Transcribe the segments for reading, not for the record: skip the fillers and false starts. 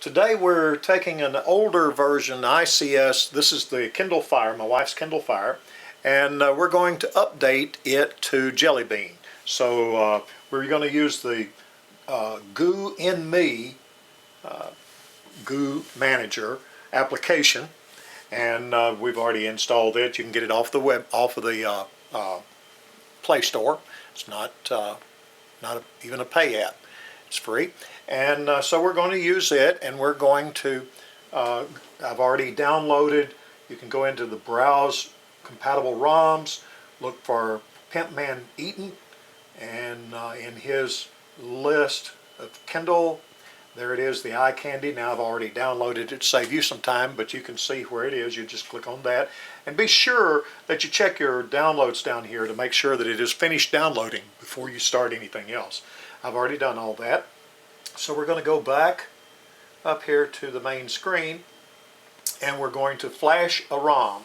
Today we're taking an older version ICS. This is the Kindle Fire, my wife's Kindle Fire, and we're going to update it to Jelly Bean. So we're going to use the Goo in Me Goo Manager application, and we've already installed it. You can get it off of the Play Store. It's not even a pay app. It's free. And so we're going to use it, and we're going to, I've already downloaded, you can go into the Browse Compatible ROMs, look for Pimpman Eaton, and in his list of Kindle, there it is, the eye candy. Now I've already downloaded it to save you some time, but you can see where it is. You just click on that. And be sure that you check your downloads down here to make sure that it is finished downloading before you start anything else. I've already done all that. So we're going to go back up here to the main screen, and we're going to flash a ROM.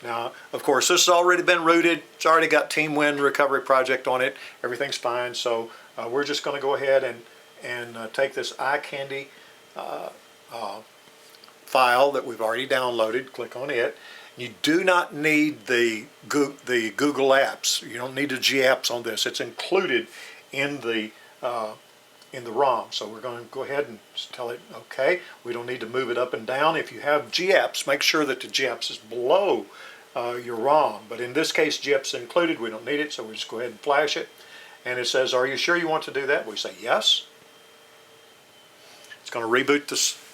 Now, of course, this has already been rooted. It's already got Team Win Recovery Project on it. Everything's fine. So we're just going to go ahead and take this eye candy file that we've already downloaded. Click on it. You do not need the Google apps. You don't need the G apps on this. It's included in the ROM. So we're going to go ahead and tell it, okay, we don't need to move it up and down. If you have GApps, make sure that the GApps is below your ROM. But in this case, GApps is included. We don't need it, so we just go ahead and flash it. And it says, are you sure you want to do that? We say yes. It's going to reboot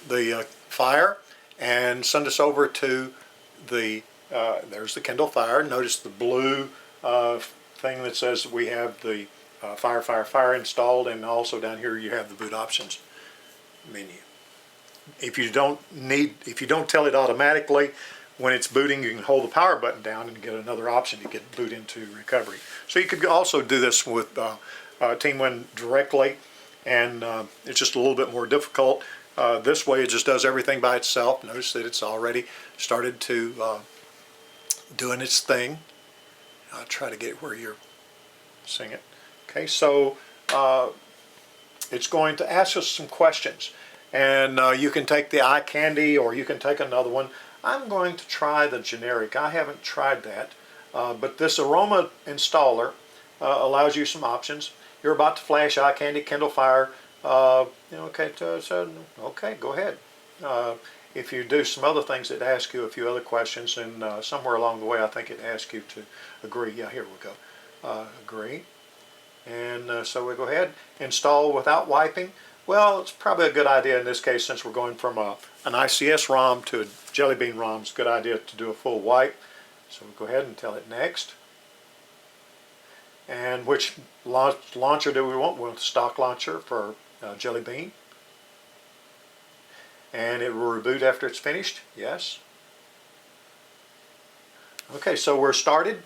the Fire and send us over to the, there's the Kindle Fire. Notice the blue thing that says we have the Fire installed, and also down here you have the boot options menu. If you don't tell it automatically when it's booting, you can hold the power button down and get another option to get boot into recovery. So you could also do this with Team Win directly, and it's just a little bit more difficult. This way it just does everything by itself. Notice that it's already started to doing its thing. I'll try to get it where you're seeing it. Okay, so it's going to ask us some questions, and you can take the eye candy or you can take another one. I'm going to try the generic. I haven't tried that, but this aroma installer allows you some options. You're about to flash eye candy, Kindle Fire. Okay, okay, go ahead. If you do some other things, it asks you a few other questions, and somewhere along the way I think it asks you to agree. Yeah, here we go. Agree. And so we go ahead, install without wiping. Well, it's probably a good idea in this case, since we're going from an ICS ROM to a Jelly Bean ROM. It's a good idea to do a full wipe. So we go ahead and tell it next. And which launcher do we want? We want the stock launcher for Jelly Bean. And it will reboot after it's finished. Yes. Okay, so we're started,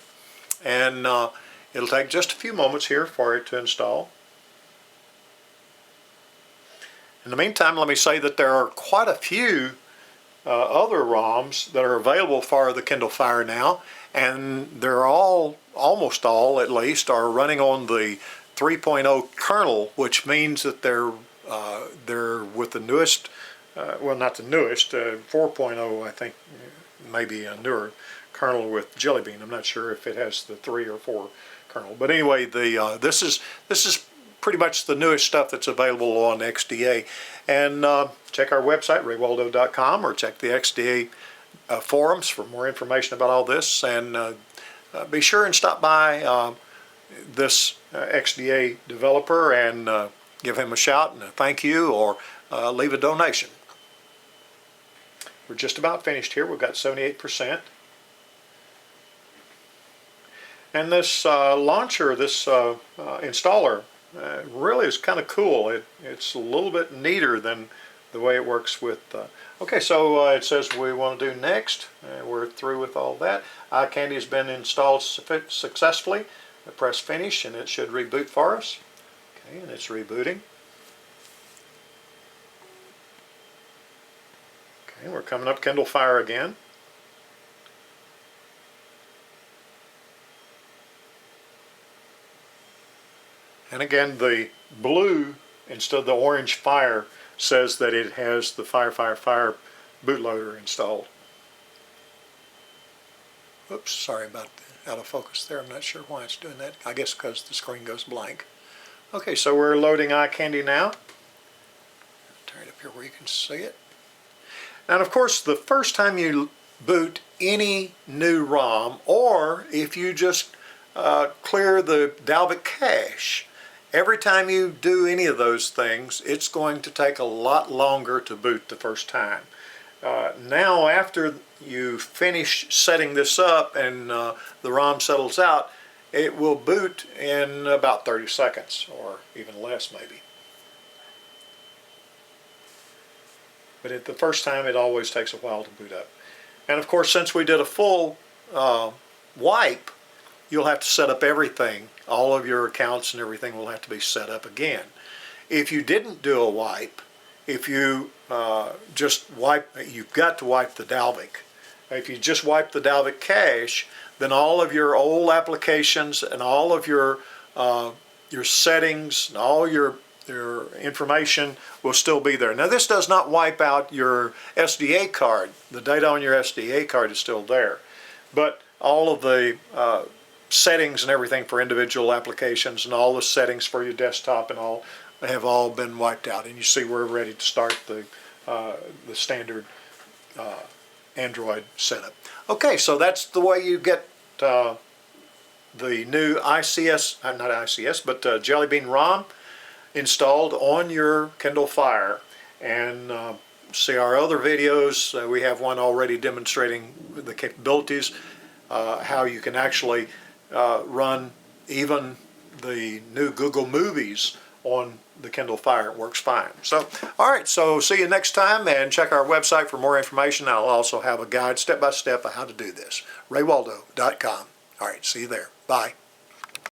and it'll take just a few moments here for it to install. In the meantime, let me say that there are quite a few other ROMs that are available for the Kindle Fire now, and they're almost all at least, are running on the 3.0 kernel, which means that they're with the newest, well, not the newest, 4.0 I think, maybe a newer kernel with Jelly Bean. I'm not sure if it has the 3 or 4 kernel, but anyway, this is pretty much the newest stuff that's available on XDA. And check our website, raywaldo.com, or check the XDA forums for more information about all this. And be sure and stop by this XDA developer and give him a shout and a thank you, or leave a donation. We're just about finished here. We've got 78%. And this launcher, this installer, really is kind of cool. It's a little bit neater than the way it works with. Okay, so it says we want to do next. We're through with all that. Eye candy has been installed successfully. I press finish, and it should reboot for us. Okay, and it's rebooting. Okay, we're coming up Kindle Fire again. And again, the blue instead of the orange fire says that it has the Fire bootloader installed. Oops, sorry about the out of focus there. I'm not sure why it's doing that. I guess because the screen goes blank. Okay, so we're loading iCandy now. Turn it up here where you can see it. And of course, the first time you boot any new ROM, or if you just clear the Dalvik cache, every time you do any of those things, it's going to take a lot longer to boot the first time. Now, after you finish setting this up and the ROM settles out, it will boot in about 30 seconds, or even less maybe. But at the first time, it always takes a while to boot up. And of course, since we did a full wipe, you'll have to set up everything. All of your accounts and everything will have to be set up again. If you didn't do a wipe, if you just wipe, you've got to wipe the Dalvik. If you just wipe the Dalvik cache, then all of your old applications and all of your settings and all your information will still be there. Now, this does not wipe out your SDA card. The data on your SDA card is still there. But all of the settings and everything for individual applications and all the settings for your desktop and all have all been wiped out. And you see we're ready to start the standard Android setup. Okay, so that's the way you get the new ICS, not ICS, but Jelly Bean ROM installed on your Kindle Fire. And see our other videos. We have one already demonstrating the capabilities, how you can actually run even the new Google Movies on the Kindle Fire. It works fine. So, all right, so see you next time, and check our website for more information. I'll also have a guide step-by-step of how to do this, raywaldo.com. All right, see you there. Bye.